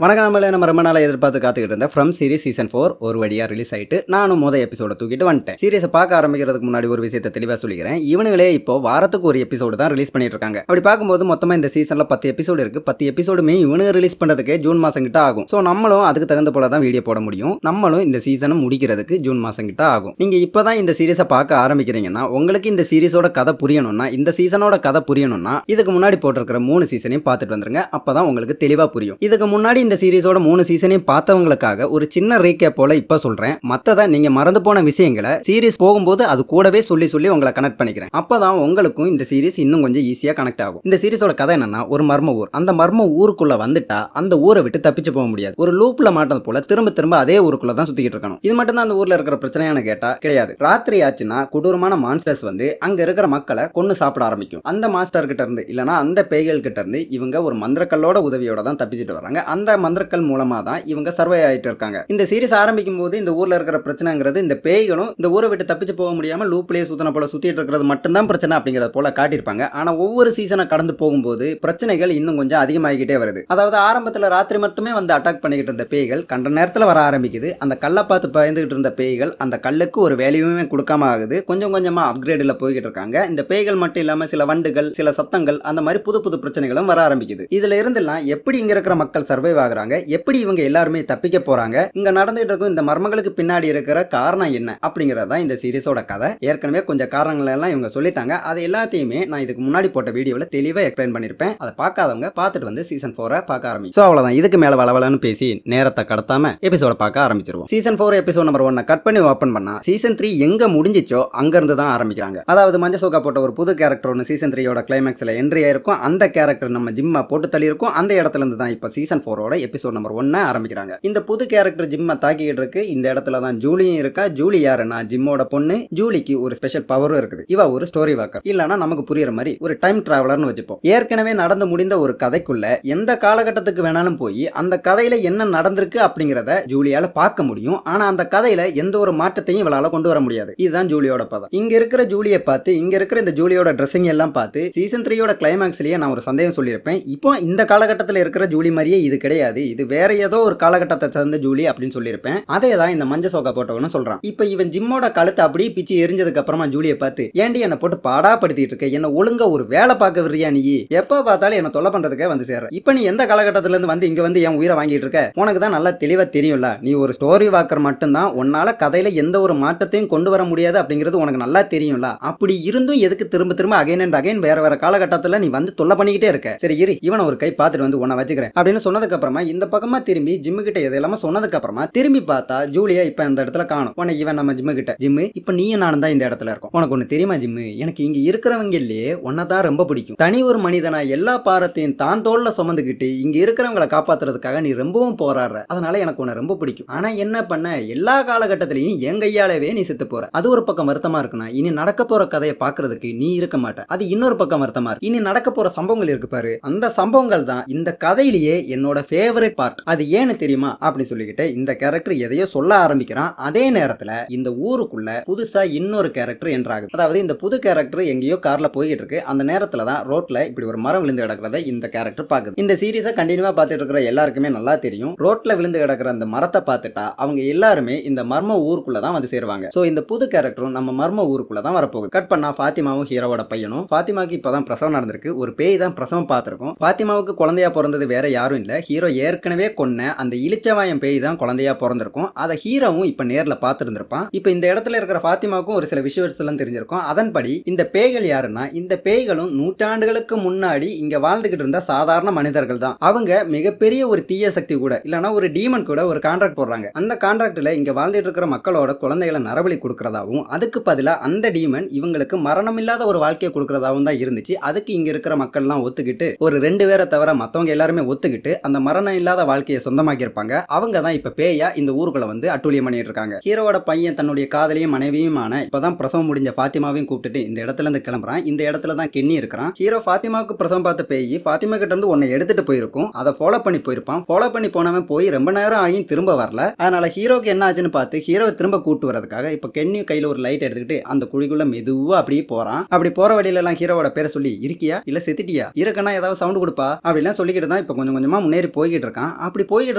வணக்கம் நம்மளே நம்ம ரொம்ப நாளாக எதிர்பார்த்து காத்துக்கிட்டு இருந்தேன் ஃப்ரம் சீரிஸ் சீசன் 4 ஒரு வழியாக ரிலீஸ் ஆயிட்டு நானும் எபிசோட தூக்கிட்டு வந்துட்டேன். சீரிஸை பார்க்க ஆரம்பிக்கிறதுக்கு முன்னாடி ஒரு விஷயத்தை தெளிவாக சொல்லிக்கிறேன். இவனுங்களே இப்போ வாரத்துக்கு ஒரு எபிசோடு தான் ரிலீஸ் பண்ணிட்டு இருக்காங்க. அப்படி பார்க்கும்போது மொத்தமாக இந்த சீசனில் 10 எபிசோடு இருக்கு. 10 எபிசோடுமே இவனுங்க ரிலீஸ் பண்ணுறதுக்கே ஜூன் மாதம் கிட்ட ஆகும். ஸோ நம்மளும் அதுக்கு தகுந்த போல தான் வீடியோ போட முடியும். நம்மளும் இந்த சீசனை முடிக்கிறதுக்கு ஜூன் மாதம் கிட்ட ஆகும். நீங்கள் இப்போ தான் இந்த சீரிஸை பார்க்க ஆரம்பிக்கிறீங்கன்னா உங்களுக்கு இந்த சீரிஸோட கதை புரியணும்னா, இந்த சீசனோட கதை புரியணும்னா இதுக்கு முன்னாடி போட்டிருக்கிற 3 சீசனையும் பார்த்துட்டு வந்துருங்க. அப்பதான் உங்களுக்கு தெளிவாக புரியும். இதுக்கு முன்னாடி இந்த சீரிஸோட 3 சீசனையும் பார்த்தவங்களுக்காக ஒரு சின்ன ரீகேப் போல இப்ப சொல்றேன். மத்தத நீங்க மறந்து போன விஷயங்களை சீரிஸ் போகும்போது அது கூடவே சொல்லி உங்களை கனெக்ட் பண்ணிக்கிறேன். அப்பதான் உங்களுக்கும் இந்த சீரிஸ் இன்னும் கொஞ்சம் ஈஸியா கனெக்ட் ஆகும். இந்த சீரிஸோட கதை என்னன்னா, ஒரு மர்ம ஊர். அந்த மர்ம ஊருக்குள்ள வந்துட்டா அந்த ஊரை விட்டு தப்பிச்சு போக முடியாது. ஒரு லூப்ல மாட்டது போல திரும்ப அதே ஊருக்குள்ள தான் சுத்திக்கிட்டு இருக்கணும். இது மட்டும் தான் அந்த ஊர்ல இருக்கிற பிரச்சனையான கேட்டா கிடையாது. ராத்திரி ஆச்சுன்னா கொடூரமான மான்ஸ்டர்ஸ் வந்து அங்க இருக்கிற மக்களை கொன்னு சாப்பிட ஆரம்பிக்கும். அந்த மாஸ்டர் கிட்ட இருந்து இல்லனா அந்த பேய்கள் கிட்ட இருந்து இவங்க ஒரு மந்திரக்கல்லோட உதவியோட தான் தப்பிச்சுட்டு வராங்க. அந்த மந்திரக்கல் மூலமா தான் இவங்க சர்வே ஆயிட்டு இருக்காங்க. இந்த சீரிஸ் ஆரம்பிக்கும் போது இந்த ஊர்ல இருக்கிற பிரச்சனைங்கிறது இந்த பேய்களும் இந்த ஊரை விட்டு தப்பிச்சு போக முடியாம லூப்லயே சுத்தன போல சுத்திட்டு இருக்கிறது மட்டும்தான் பிரச்சனை அப்படிங்கறது போல காட்டியிருப்பாங்க. ஆனா ஒவ்வொரு சீசனை கடந்து போகும்போது பிரச்சனைகள் இன்னும் கொஞ்சம் அதிகமாகிக்கிட்டே வருது. அதாவது ஆரம்பத்துல ராத்திரி மட்டுமே வந்து அட்டாக் பண்ணிக்கிட்டு இருந்த பேய்கள் கண்ட நேரத்துல வர ஆரம்பிக்குது. அந்த கல்லை பார்த்து பயந்துகிட்டு இருந்த பேய்கள் அந்த கல்லுக்கு ஒரு வேல்யூமே கொடுக்காம ஆகுது. கொஞ்சம் கொஞ்சமா அப்கிரேட்ல போய்கிட்டு இருக்காங்க. இந்த பேய்கள் மட்டும் இல்லாம சில வண்டுகள், சில சத்தங்கள், அந்த மாதிரி புது பிரச்சனைகளும் வர ஆரம்பிக்குது. இதுல இருந்தெல்லாம் எப்படி இங்க இருக்கிற மக்கள் சர்வைவ் ஆகுறாங்க, எப்படி இவங்க எல்லாருமே தப்பிக்க போறாங்க, இங்க நடந்துட்டு இருக்கும் இந்த மர்மங்களுக்கு பின்னாடி இருக்கிற காரணம் என்ன அப்படிங்கறத இந்த சீரிஸோட கதை. ஏற்கனவே கொஞ்சம் காரணங்கள் எல்லாம் இவங்க சொல்லிட்டாங்க. அது எல்லாத்தையுமே நான் இதுக்கு முன்னாடி போட்ட வீடியோல தெளிவா எக்ஸ்பிளைன் பண்ணிருப்பேன். அதை பார்க்காதவங்க பார்த்துட்டு வந்து சீசன் 4 பார்க்க ஆரம்பிச்சு. சோ அவ்வளவுதான். இதுக்கு மேல வளவலன்னு பேசி நேரத்தை கடத்தாம எபிசோட பார்க்க ஆரம்பிச்சிருவோம். சீசன் 4 எபிசோட் நம்பர் 1 கட் பண்ணி ஓபன் பண்ணா சீசன் 3 எங்க முடிஞ்சிச்சோ அங்க இருந்து தான் ஆரம்பிக்கிறாங்க. அதாவது மஞ்ச சோகா போட்ட ஒரு புது கேரக்டர் ஒன்னு சீசன் 3யோட கிளைமேக்ஸ்ல என்ட்ரி ஆயிருக்கும். அந்த கேரக்டர் நம்ம ஜிம்மா போட்டு தள்ளி இருக்கும். அந்த இடத்துல இருந்து தான் இப்ப சீசன் 4ஓட எபிசோட் நம்பர் 1 ஆரம்பிக்கிறாங்க. இந்த புது கேரக்டர் ஜிம்மை தாக்கிட்டு இருக்கு. இந்த இடத்துல தான் ஜூலியும் இருக்கா. ஜூலி யாருன்னா ஜிம்மோட பொண்ணு. ஜூலிக்கு ஒரு ஸ்பெஷல் பவரும் இருக்குது. இவ ஒரு ஸ்டோரி வாக்கர், இல்லனா நமக்கு புரியுற மாதிரி ஒரு டைம் டிராவலர்னு வச்சுப்போம். ஏற்கனவே நடந்து முடிந்த ஒரு கதைக்குள்ள எந்த காலகட்டத்துக்கு வேணாலும் போய் அந்த கதையில என்ன நடந்திருக்கு அப்படிங்கறத ஜூலியால பார்க்க முடியும். ஆனா அந்த கதையில எந்த ஒரு மாற்றத்தையும் இவளால கொண்டு வர முடியாது. இதுதான் ஜூலியோட பவர். இங்க இருக்கிற ஜூலியை பார்த்து, இங்க இருக்கிற இந்த ஜூலியோட ட்ரெஸ்ஸிங் எல்லாம் பார்த்து சீசன் 3யோட கிளைமேக்ஸ்லயே நான் ஒரு சந்தேகம் சொல்லியிருப்பேன். இப்போ இந்த காலகட்டத்தில் இருக்கிற ஜூலி மாதிரியே இது கிடையாது, இது வேற ஏதோ ஒரு காலகட்டத்தை சேர்ந்த ஜூலி அப்படின்னு சொல்லியிருப்பேன். அதே தான் இந்த மஞ்ச சோகா போட்டவனு சொல்றான். இப்ப இவன் ஜிம்மோட கழுத்தை அப்படியே பிச்சு எரிஞ்சதுக்கு அப்புறமா ஜூலியை பார்த்து, ஏண்டி என்ன போட்டு பாடா படுத்திட்டு இருக்க, என்ன ஒழுங்கா ஒரு வேலை பார்க்க விடுறியா, நீ எப்ப பார்த்தாலும் என்ன தொல்லை பண்றதுக்கே வந்து சேர்ற, இப்ப நீ எந்த காலகட்டத்துல இருந்து வந்து இங்க வந்து என் உயிரை வாங்கிட்டு இருக்க, உனக்கு தான் நல்லா தெளிவா தெரியும்ல, நீ ஒரு ஸ்டோரி வாக்கர் மட்டும்தான், உன்னால கதையில எந்த ஒரு மாற்றத்தையும் கொண்டு வர முடியாது அப்படிங்கிறது உனக்கு நல்லா தெரியும்ல, அப்படி இருந்தும் எதுக்கு திரும்ப அகைன் அண்ட் அகைன் வேற காலகட்டத்துல நீ வந்து தொல்லை பண்ணிக்கிட்டே இருக்க, சரி இரு இவனை ஒரு கை பார்த்துட்டு வந்து உன்னை வச்சுக்கிறேன் அப்படின்னு சொன்னதுக்கு அப்புறமா இந்த பக்கமா திரும்பி ஜிம்மு கிட்ட எதெல்லாம சொன்னதுக்கு அப்புறமா திரும்பி பார்த்தா ஜூலியா இப்ப இந்த இடத்துல காணும். உன்னை இவன் நம்ம ஜிம்மு கிட்ட, ஜிம்மு இப்ப நீயும் நானும் தான் இந்த இடத்துல இருக்கோம். உனக்கு ஒண்ணு தெரியுமா ஜிம்மு, எனக்கு இங்க இருக்கிறவங்க இல்லையே உன்னதான் ரொம்ப பிடிக்கும். தனி ஒரு மனிதனா எல்லா பாரத்தையும் தான் தோல்ல சுமந்துக்கிட்டு இங்க இருக்கிறவங்களை காப்பாத்துறதுக்காக நீ ரொம்பவும் போராடுற, அதனால எனக்கு உன்னை ரொம்ப பிடிக்கும். ஆனா என்ன பண்ண, எல்லா காலகட்டத்திலையும் என் கையாலவே நீ செத்து போற. அது ஒரு பக்கம் வருத்தமா இருக்குன்னா, இனி நடக்க போற கதையை பாக்குறதுக்கு நீ இருக்க மாட்ட. அது இன்னொரு பக்கம் வருத்தமா இருக்கு. இனி நடக்க போற சம்பவங்கள் இருக்கு பாரு, அந்த சம்பவங்கள் தான் இந்த கதையிலேயே என்னோட ஃபேவரட் பார்ட். அது ஏன்னு தெரியுமா அப்படின்னு சொல்லிக்கிட்டு இந்த கேரக்டர் எதையோ சொல்ல ஆரம்பிக்கிறான். அதே நேரத்துல இந்த ஊருக்குள்ள புதுசா இன்னொரு கேரக்டர் என்ட்ராகுது. அதாவது இந்த புது கேரக்டர் எங்கேயோ கார்ல போயிட்டு இருக்கு. அந்த நேரத்துல தான் ரோட்ல இப்படி ஒரு மரம் விழுந்து கிடக்கிறத இந்த கேரக்டர் பாக்குது. இந்த சீரிஸை கண்டினியூவா பார்த்துட்டு இருக்கிற எல்லாருக்குமே நல்லா தெரியும், ரோட்ல விழுந்து கிடக்கிற அந்த மரத்தை பார்த்துட்டா அவங்க எல்லாருமே இந்த மர்ம ஊருக்குள்ள தான் வந்து சேருவாங்க. சோ இந்த புது கேரக்டரும் நம்ம மர்ம ஊருக்குள்ள தான் வரப்போகுது. கட் பண்ணா ஃபாத்திமாவும் ஹீரோவோட பையனும். ஃபாத்திமாக்கு இப்பதான் பிரசவம் நடந்திருக்கு. ஒரு பேய் தான் பிரசவம் பார்த்திருக்கும். ஃபாத்திமாவுக்கு குழந்தையா பிறந்தது வேற யாரும் இல்ல, ஹீரோ ஏற்கனவே கொன்ன அந்த இளிச்சவாயம் பேய் தான் குழந்தையா பிறந்திருக்கும். அதை ஹீரோவும் இப்ப நேர்ல பார்த்திருந்திருப்பான். இப்ப இந்த இடத்துல இருக்கிற ஃபாத்திமாவுக்கும் ஒரு சில விஷயங்கள் எல்லாம் தெரிஞ்சிருக்கும். அதன்படி இந்த பேய்கள் யாருன்னா, இந்த பேய்களும் நூற்றாண்டுகளுக்கு முன்னாடி இங்க வாழ்ந்துகிட்டு இருந்த சாதாரண மனிதர்கள் தான். அவங்க மிகப்பெரிய ஒரு தீய சக்தி கூட இல்லனா ஒரு டீமன் கூட ஒரு கான்ட்ராக்ட் போடுறாங்க. அந்த கான்ட்ராக்ட்ல இங்க வாழ்ந்துட்டு இருக்கிற மக்களோட குழந்தைகளை நரபலி கொடுக்கறதாவும், அதுக்கு பதிலா அந்த டீமன் இவங்களுக்கு மரணம் இல்லாத ஒரு வாழ்க்கையை கொடுக்கறதாவும் தான் இருந்துச்சு. அதுக்கு இங்க இருக்கிற மக்கள் எல்லாம் ஒத்துக்கிட்டு, ஒரு 2 பேரை தவிர மத்தவங்க எல்லாருமே ஒத்துக்கிட்டு அந்த மரணம் இல்லாத வாழ்க்கையை சொந்தமாக்கி இருப்பாங்க. அவங்க தான் இப்ப பேயா இந்த ஊருக்குள்ள வந்து அட்டூழியம் பண்ணிட்டு இருக்காங்க. ஹீரோவோட பையன் தன்னுடைய காதலியும் மனைவியுமான இப்பதான் பிரசவம் முடிஞ்ச ஃபாத்திமாவையும் கூப்பிட்டுட்டு இந்த இடத்துல இருந்து கிளம்புறான். இந்த இடத்துல தான் கென்னி இருக்கிறான். ஹீரோ ஃபாத்திமாவுக்கு பிரசவம் பார்த்த பேய் ஃபாத்திமா கிட்ட இருந்து உன்னை எடுத்துட்டு போயிருக்கும். அதை ஃபாலோ பண்ணி போயிருப்பான். ஃபாலோ பண்ணி போனவன் போய் ரொம்ப நேரம் ஆகி திரும்ப வரல. அதனால ஹீரோக்கு என்ன ஆச்சுன்னு பார்த்து ஹீரோவை திரும்ப கூட்டு வரதுக்காக இப்ப கென்னி கையில ஒரு லைட் எடுத்துக்கிட்டு அந்த குழிக்குள்ள மெதுவா அப்படியே போறான். அப்படி போற வழியில எல்லாம் ஹீரோவோட பேரை சொல்லி, இருக்கியா இல்ல செத்துட்டியா, இருக்கனா ஏதாவது சவுண்ட் கொடுப்பா அப்படிலாம் சொல்லிக்கிட்டு தான் இப்ப கொஞ்சம் கொஞ்சமா முன்னேறி போய் போய்கிட்டு இருக்கான். அப்படி போய்கிட்டு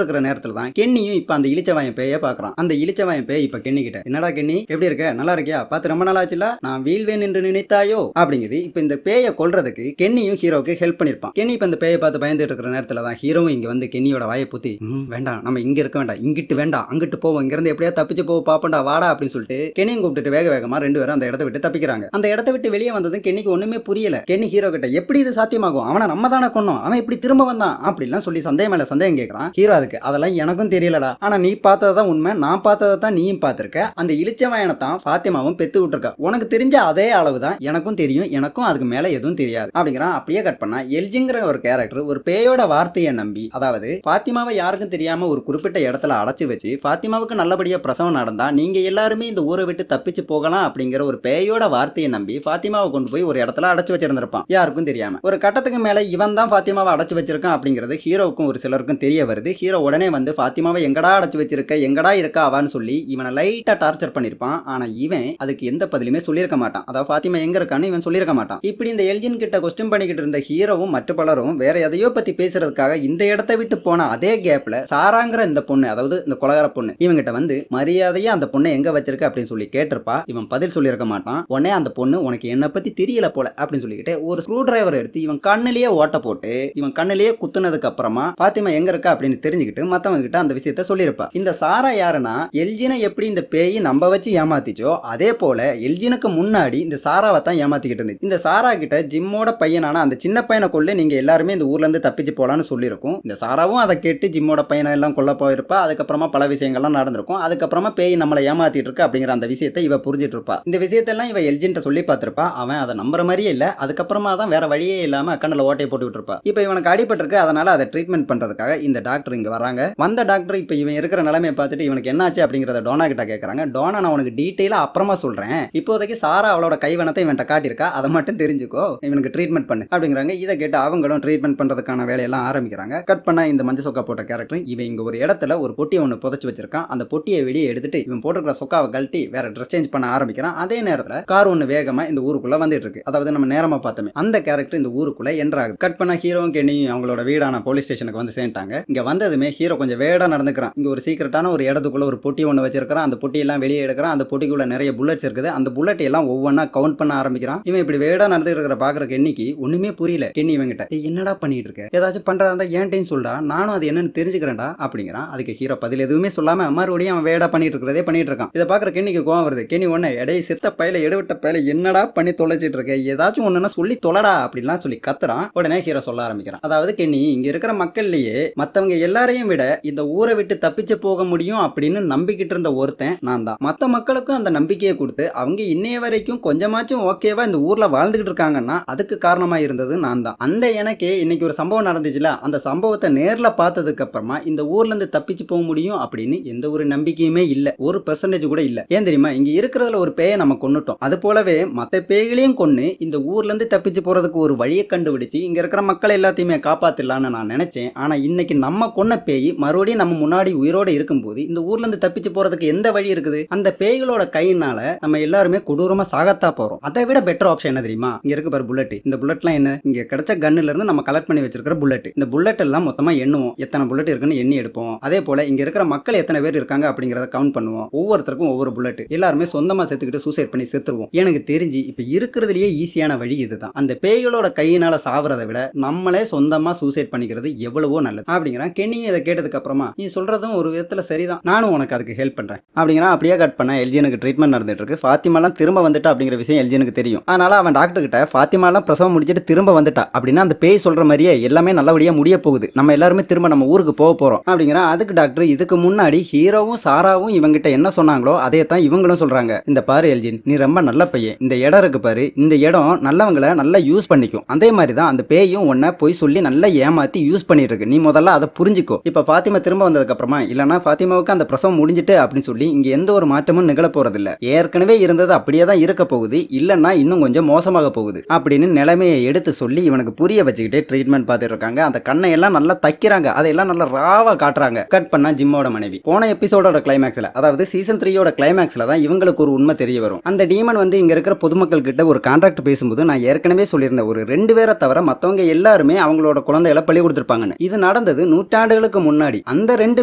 இருக்கிற நேரத்துல தான் கென்னியும் இப்ப அந்த இளிச்சவாயன் பேயை பாக்குறான். அந்த இளிச்சவாயன் பேய் இப்ப கென்னி கிட்ட, என்னடா கென்னி எப்படி இருக்க, நல்லா இருக்கியா, பார்த்து ரொம்ப நாள் ஆச்சுல, நான் வீழ்வேன் என்று நினைத்தாயோ அப்படிங்குது. இப்ப இந்த பேயை கொல்றதுக்கு கென்னியும் ஹீரோவுக்கு ஹெல்ப் பண்ணிருப்பான். கென்னி இப்ப இந்த பேயை பார்த்து பயந்துட்டு இருக்கிற நேரத்துல தான் ஹீரோவும் இங்க வந்து கென்னியோட வாயை புத்தி, வேண்டாம் நம்ம இங்க இருக்க வேண்டாம், இங்கிட்டு வேண்டாம் அங்கிட்டு போவோம், இங்க இருந்து எப்படியா தப்பிச்சு போவோம் பாப்பண்டா வாடா அப்படின்னு சொல்லிட்டு கென்னியும் கூப்பிட்டு வேக வேகமா ரெண்டு பேரும் அந்த இடத்தை விட்டு தப்பிக்கிறாங்க. அந்த இடத்தை விட்டு வெளியே வந்ததும் கென்னிக்கு ஒண்ணுமே புரியல. கென்னி ஹீரோ கிட்ட எப்படி இது சாத்தியமாகும், அவனை நம்ம தானே கொன்னோம், அவன் இப்படி திரும்ப வந்தான் அப்படிலாம் சொல்லி சந்தேகம் மேல சந்தேகம் கேட்கறான். ஹீரோ அதுக்கு அதெல்லாம் எனக்கும் தெரியலடா, ஆனா நீ பார்த்ததான் உண்மை, நான் பார்த்ததை தான் நீயும் பார்த்திருக்க, அந்த இளிச்சவாயனை தான் ஃபாத்திமாவும் பெத்து விட்டுருக்கா, உனக்கு தெரிஞ்ச அதே அளவு தான் எனக்கும் தெரியும், எனக்கும் அதுக்கு மேல எதுவும் தெரியாது அப்படிங்கிறான். அப்படியே கட் பண்ணா எல்ஜிங்கிற ஒரு கேரக்டர் ஒரு பேயோட வார்த்தையை நம்பி, அதாவது ஃபாத்திமாவை யாருக்கும் தெரியாம ஒரு குறிப்பிட்ட இடத்துல அடைச்சு வச்சு ஃபாத்திமாவுக்கு நல்லபடியா பிரசவம் நடந்தா நீங்க எல்லாருமே இந்த ஊரை விட்டு தப்பிச்சு போகலாம் அப்படிங்கிற ஒரு பேயோட வார்த்தையை நம்பி ஃபாத்திமாவை கொண்டு போய் ஒரு இடத்துல அடைச்சு வச்சிருந்திருப்பான் யாருக்கும் தெரியாம. ஒரு கட்டத்துக்கு மேல இவன் தான் ஃபாத்திமாவை அடைச்சு வச்சிருக்கான் அப்படிங்கிறது ஹீரோவுக்கும் ஒரு சிலருக்கும் தெரிய வருது. ஹீரோ உடனே வந்து ஃபாத்திமாவை எங்கடா அடைச்சு வச்சிருக்க, எங்கடா இருக்கா அவான்னு சொல்லி இவனை லைட்டா டார்ச்சர் பண்ணிருப்பான். ஆனா இவன் அதுக்கு எந்த பதிலுமே சொல்லியிருக்க மாட்டான். அதாவது ஃபாத்திமா எங்க இருக்கான்னு இவன் சொல்லியிருக்க மாட்டான். இப்படி இந்த எல்ஜின் கிட்ட கொஸ்டின் பண்ணிக்கிட்டு இருந்த ஹீரோவும் மற்ற பலரும் வேற எதையோ பத்தி பேசுறதுக்காக இந்த இடத்தை விட்டு போன அதே கேப்ல சாராங்கிற இந்த பொண்ணு, அதாவது இந்த கொலகார பொண்ணு, இவங்கிட்ட வந்து மரியாதையா அந்த பொண்ணை எங்க வச்சிருக்க அப்படின்னு சொல்லி கேட்டிருப்பா. இவன் பதில் சொல்லியிருக்க மாட்டான். உடனே அந்த பொண்ணு உனக்கு என்ன பத்தி தெரியல போல அப்படின்னு சொல்லிக்கிட்டு ஒரு ஸ்க்ரூ டிரைவர் எடுத்து இவன் கண்ணிலேயே ஓட்ட போட்டு இவன் கண்ணிலேயே குத்துனதுக்கு அப்புறமா ஃபாத்திமா எங்க இருக்கா அப்படின்னு தெரிஞ்சுக்கிட்டு மத்தவங்க கிட்ட அந்த விஷயத்த சொல்லியிருப்பா. இந்த சாரா யாருன்னா எல்ஜினை எப்படி இந்த பேய் நம்ப வச்சு ஏமாத்திச்சோ அதே போல எல்ஜினுக்கு முன்னாடி இந்த சாராவை தான் ஏமாத்திக்கிட்டு இருந்துச்சு. இந்த சாரா கிட்ட ஜிம்மோட பையனான அந்த சின்ன பையனை கொள்ள நீங்க எல்லாருமே இந்த ஊர்ல இருந்து தப்பிச்சு போலான்னு சொல்லியிருக்கும். இந்த சாராவும் அதை கேட்டு ஜிம்மோட பையனை எல்லாம் கொல்ல போயிருப்பா. அதுக்கப்புறமா பல விஷயங்கள்லாம் நடந்திருக்கும். அதுக்கப்புறமா பேய் நம்மளை ஏமாத்திட்டு இருக்கு அப்படிங்கிற அந்த விஷயத்தை இவ புரிஞ்சிட்டு இருப்பா. இந்த விஷயத்தெல்லாம் இவ எல்ஜின்ட்ட சொல்லி பார்த்திருப்பா. அவன் அதை நம்புற மாதிரியே இல்ல. அதுக்கப்புறமா தான் வேற வழியே இல்லாம கண்ணுல ஓட்டையை போட்டுக்கிட்டு இருப்பா. இப்ப இவனுக்கு அடிபட்டிருக்கு, அதனால அதை ட்ரீட்மெண்ட் பண்றதுக்காக இந்த டாக்டர் இங்க வராங்க. வந்த டாக்டர் இப்ப இவன் இருக்கிற நிலைமையை பார்த்துட்டு இவனுக்கு என்னாச்சு அப்படிங்கறத டோனா கிட்ட கேட்கறாங்க. டோனா நான் உனக்கு டீட்டெயிலா அப்புறமா சொல்றேன், இப்போதைக்கு சாரா அவளோட கைவனத்தை இவன்ட்ட காட்டியிருக்கா, அதை மட்டும் தெரிஞ்சுக்கோ, இவனுக்கு ட்ரீட்மெண்ட் பண்ணு அப்படிங்கிறாங்க. இதை கேட்டு அவங்களும் ட்ரீட்மெண்ட் பண்றதுக்கான வேலையெல்லாம் ஆரம்பிக்கிறாங்க. கட் பண்ணா இந்த மஞ்சள் சொக்கா போட்ட கேரக்டர் இவன் இங்க ஒரு இடத்துல ஒரு பொட்டியை ஒன்று புதைச்சு வச்சிருக்கான். அந்த பொட்டியை வெளியே எடுத்துட்டு இவன் போட்டுக்கிற சொக்காவை கழட்டி வேற ட்ரெஸ் சேஞ்ச் பண்ண ஆரம்பிக்கிறான். அதே நேரத்தில் கார் ஒன்று வேகமா இந்த ஊருக்குள்ள வந்துட்டு இருக்கு. அதாவது நம்ம நேரமா பார்த்தோமே அந்த கேரக்டர் இந்த ஊருக்குள்ள என்ட்ராகுது. கட் பண்ணா ஹீரோவும் கென்னியும் அவங்களோட வீடான போலீஸ் ஸ்டேஷனுக்கு வந்து சேர்ந்தாங்க. இங்க வந்ததுமே ஹீரோ கொஞ்சம் வேடா நடந்துக்கிறான். இங்க ஒரு சீக்கிரட்டான ஒரு இடத்துக்குள்ள ஒரு பொட்டி ஒன்று வச்சிருக்கான். அந்த பொட்டி எல்லாம் வெளியே எடுக்கிறான். அந்த பொட்டிக்குள்ள நிறைய புல்லட்ஸ் இருக்குது. அந்த புல்லட் எல்லாம் ஒவ்வொன்னா கவுண்ட் பண்ண ஆரம்பிக்கிறான். இவன் இப்படி வேடா நடந்துட்டு இருக்கிற பாக்குற கென்னிக்கு ஒண்ணுமே புரியல. கென்னி இவங்கிட்ட என்னடா பண்ணிட்டு இருக்க, ஏதாச்சும் பண்றதா இருந்தா ஏன்டையும் சொல்றா, நானும் அது என்னன்னு தெரிஞ்சுக்கிறேன்டா அப்படிங்கிறான். அதுக்கு ஹீரோ பதில் எதுவுமே சொல்லாம மறுபடியும் அவன் வேடா பண்ணிட்டு இருக்கிறதே பண்ணிட்டு இருக்கான். இதை பாக்குற கென்னிக்கு கோவம் வருது. கென்னி ஒண்ணு எடையை செத்த பயில எடுவிட்ட பயில என்னடா பண்ணி தொலைச்சிட்டு இருக்க, ஏதாச்சும் ஒண்ணுன்னா சொல்லி தொலைடா அப்படின்லாம் சொல்லி கத்துறான். உடனே ஹீரோ சொல்ல ஆரம்பிக்கிறான். அதாவது கென்னி இங்க இருக்கிற மக்கள்லயே மத்தவங்க எல்லாரையும் விட இந்த ஊரை விட்டு தப்பிச்சு போக முடியும் அப்படின்னு நம்பிக்கிட்டு இருந்த ஒருத்தன் நான் தான். மத்த மக்களுக்கும் அந்த நம்பிக்கையை கொடுத்து அவங்க இன்னைய வரைக்கும் கொஞ்சமாச்சும் ஓகேவா இந்த ஊர்ல வாழ்ந்துகிட்டு இருக்காங்கன்னா அதுக்கு காரணமா இருந்தது நான் தான். அந்த எனக்கே இன்னைக்கு ஒரு சம்பவம் நடந்துச்சுல, அந்த சம்பவத்தை நேர்ல பார்த்ததுக்கு அப்புறமா இந்த ஊர்ல இருந்து தப்பிச்சு போக முடியும் அப்படின்னு எந்த ஒரு நம்பிக்கையுமே இல்ல, ஒரு பெர்சன்டேஜ் கூட இல்ல. ஏன் தெரியுமா, இங்க இருக்கிறதுல ஒரு பேயை நம்ம கொன்னுட்டோம். அது போலவே மத்த பேய்களையும் கொன்னு இந்த ஊர்ல இருந்து தப்பிச்சு போறதுக்கு ஒரு வழியை கண்டுபிடிச்சு இங்க இருக்கிற மக்களை எல்லாத்தையுமே காப்பாத்திடலாம்னு நான் நினைச்சேன். ஆனா இன்னைக்கு நம்ம கொன்ன பேய் மறுபடியும் நம்ம முன்னாடி உயிரோட இருக்கும்போது இந்த ஊர்ல இருந்து தப்பிச்சு போறதுக்கு எந்த வழி இருக்குது? அந்த பேய்களோட கையினால நம்ம எல்லாருமே கொடூரமா சாகத்தா போறோம். அதை விட பெட்டர் ஆப்ஷன் என்ன தெரியுமா, இங்க இருக்கு பாரு புல்லட். இந்த புல்லட்லாம் என்ன, இங்க கிடைச்ச கன்னுல இருந்து நம்ம கலெக்ட் பண்ணி வச்சிருக்கிற புல்லட். இந்த புல்லட் எல்லாம் மொத்தமா எண்ணுவோம், எத்தனை புல்லட் இருக்குன்னு எண்ணி எடுப்போம். அதே போல இங்க இருக்கிற மக்கள் எத்தனை பேர் இருக்காங்க அப்படிங்கறத கவுண்ட் பண்ணுவோம். ஒவ்வொருத்தருக்கும் ஒவ்வொரு புல்லட், எல்லாருமே சொந்தமா செத்துக்கிட்டு சூசைட் பண்ணி செத்துருவோம். எனக்கு தெரிஞ்சு இப்ப இருக்கிறதுலயே ஈஸியான வழி இதுதான். அந்த பேய்களோட கையினால சாவறதை விட நம்மளே சொந்தமா சூசைட் பண்ணிக்கிறது எவ்வளவோ நல்லது அப்படிங்கிறான். கென்னியும் இதை கேட்டதுக்கு அப்புறமா நீ சொல்றதும் ஒரு விதத்துல சரிதான், நானும் உனக்கு அதுக்கு ஹெல்ப் பண்றேன் அப்படிங்கிறான். அப்படியே கட் பண்ண எல்ஜினுக்கு ட்ரீட்மெண்ட் நடந்துட்டு இருக்கு. ஃபாத்திமாலாம் திரும்ப வந்துட்டா அப்படிங்கிற விஷயம் எல்ஜினுக்கு தெரியும். அதனால அவன் டாக்டர் கிட்ட ஃபாத்திமாலாம் பிரசவம் முடிச்சிட்டு திரும்ப வந்துட்டா அப்படின்னா அந்த பேய் சொல்ற மாதிரியே எல்லாமே நல்லபடியா முடிய போகுது, நம்ம எல்லாருமே திரும்ப நம்ம ஊருக்கு போக போறோம் அப்படிங்கிறான். அதுக்கு டாக்டர் இதுக்கு முன்னாடி ஹீரோவும் சாராவும் இவங்கிட்ட என்ன சொன்னாங்களோ அதே தான் இவங்களும் சொல்றாங்க. இந்த பாரு எல்ஜின், நீ ரொம்ப நல்ல பையன், இந்த இடம் இருக்கு பாரு, இந்த இடம் நல்லவங்களை நல்லா யூஸ் பண்ணிக்கும். அதே மாதிரி தான் அந்த பேயும் உன்னை போய் சொல்லி நல்லா ஏமாத்தி யூஸ் பண்ணிட்டு இருக்கு. நீ முதல்ல அதை புரிஞ்சுக்கோ. இப்ப ஃபாத்திமா திரும்ப வந்ததுக்கு அப்புறமா இல்லனா ஃபாத்திமாவுக்கு அந்த பிரசவம் முடிஞ்சிட்டு அப்படின்னு சொல்லி இங்க எந்த ஒரு மாற்றமும் நிகழ போறது இல்ல, ஏற்கனவே இருந்தது அப்படியே தான் இருக்க போகுது, இல்லன்னா இன்னும் கொஞ்சம் மோசமாக போகுது அப்படின்னு நிலைமையை எடுத்து சொல்லி இவனுக்கு புரிய வச்சுக்கிட்டே ட்ரீட்மெண்ட் பார்த்துட்டு இருக்காங்க. அந்த கண்ணை எல்லாம் நல்லா தைக்கிறாங்க, அதையெல்லாம் நல்லா ராவா காட்டுறாங்க. கட் பண்ணா ஜிம்மோட மனைவி போன எபிசோடோட கிளைமேக்ஸ்ல, அதாவது சீசன் 3யோட கிளைமேக்ஸ்ல தான் இவங்களுக்கு ஒரு உண்மை தெரிய வரும். அந்த டீமன் வந்து இங்க இருக்கிற பொதுமக்கள் கிட்ட ஒரு கான்ட்ராக்ட் பேசும்போது நான் ஏற்கனவே சொல்லியிருந்தேன், ஒரு 2 பேரை தவிர மத்தவங்க எல்லாருமே அவங்களோட குழந்தைகளை பலி கொடுத்திருப்பாங்கன்னு. இது நடந்தது நூற்றாண்டுகளுக்கு முன்னாடி. அந்த 2